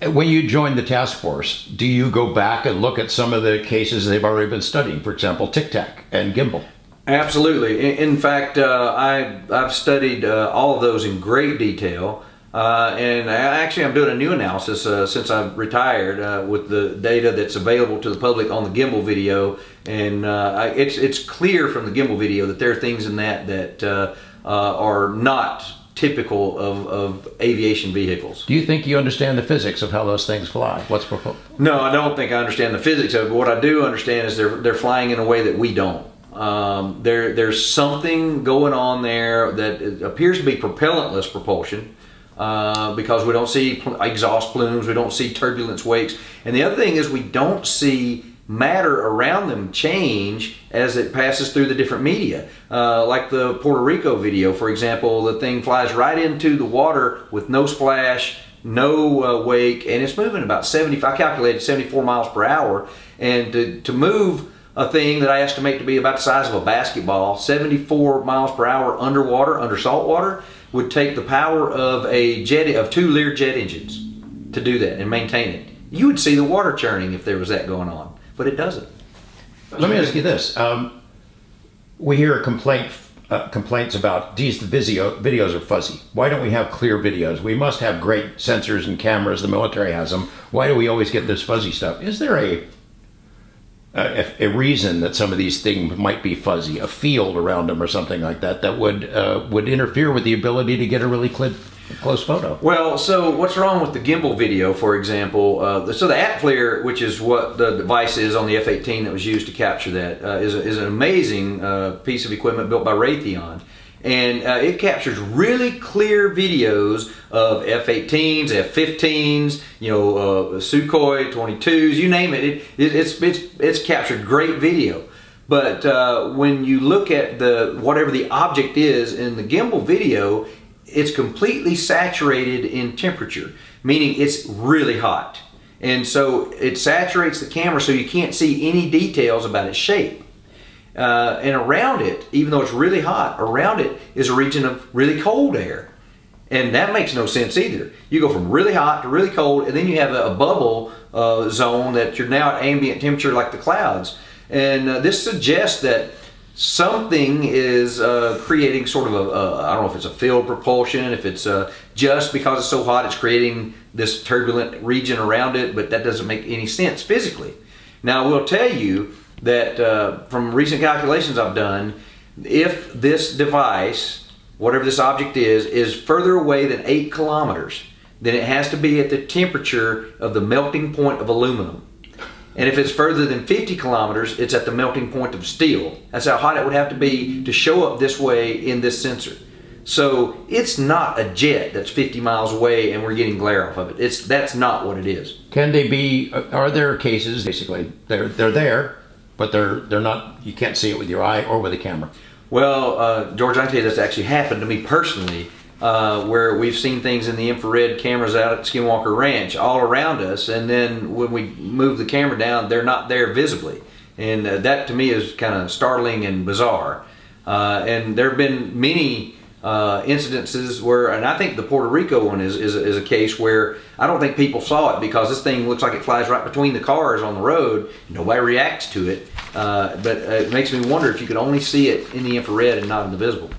When you join the task force, do you go back and look at some of the cases they've already been studying? For example, Tic Tac and gimbal. Absolutely. In fact, I've studied all of those in great detail. And I'm doing a new analysis since I've retired with the data that's available to the public on the gimbal video, and it's clear from the gimbal video that there are things in that are not typical of aviation vehicles. Do you think you understand the physics of how those things fly? What's proposed? No, I don't think I understand the physics of it, but what I do understand is they're flying in a way that we don't. There's something going on there that appears to be propellantless propulsion. Because we don't see exhaust plumes, we don't see turbulence wakes, and the other thing is we don't see matter around them change as it passes through the different media. Like the Puerto Rico video, for example, the thing flies right into the water with no splash, no wake, and it's moving about 75, I calculated 74 miles per hour, and to move a thing that I estimate to be about the size of a basketball, 74 miles per hour underwater, under salt water, would take the power of two Learjet engines to do that and maintain it. You would see the water churning if there was that going on, but it doesn't. Let me ask you this. We hear complaints about these videos are fuzzy. Why don't we have clear videos? We must have great sensors and cameras. The military has them. Why do we always get this fuzzy stuff? Is there a reason that some of these things might be fuzzy, a field around them or something like that, that would interfere with the ability to get a really close photo? Well, so what's wrong with the gimbal video, for example? So the AppFlare, which is what the device is on the F-18 that was used to capture that, is an amazing piece of equipment built by Raytheon. And it captures really clear videos of F-18s, F-15s, Sukhoi 22s, you name it. It's captured great video. But when you look at whatever the object is in the gimbal video, it's completely saturated in temperature, meaning it's really hot. And so it saturates the camera so you can't see any details about its shape. And around it, even though it's really hot, around it is a region of really cold air. And that makes no sense either. You go from really hot to really cold, and then you have a bubble zone that you're now at ambient temperature like the clouds. And this suggests that something is creating sort of I don't know if it's a field propulsion, if it's just because it's so hot it's creating this turbulent region around it, but that doesn't make any sense physically. Now I will tell you that from recent calculations I've done, if this device, whatever this object is further away than 8 kilometers, then it has to be at the temperature of the melting point of aluminum. And if it's further than 50 kilometers, it's at the melting point of steel. That's how hot it would have to be to show up this way in this sensor. So it's not a jet that's 50 miles away and we're getting glare off of it. That's not what it is. Can they be, are there cases, basically, they're there, but they're not, you can't see it with your eye or with a camera? Well, George, I can tell you that's actually happened to me personally, where we've seen things in the infrared cameras out at Skinwalker Ranch all around us, and then when we move the camera down, they're not there visibly. And that to me is kind of startling and bizarre. And there have been many incidences where, and I think the Puerto Rico one is a case where I don't think people saw it because this thing looks like it flies right between the cars on the road. Nobody reacts to it, but it makes me wonder if you could only see it in the infrared and not in the visible.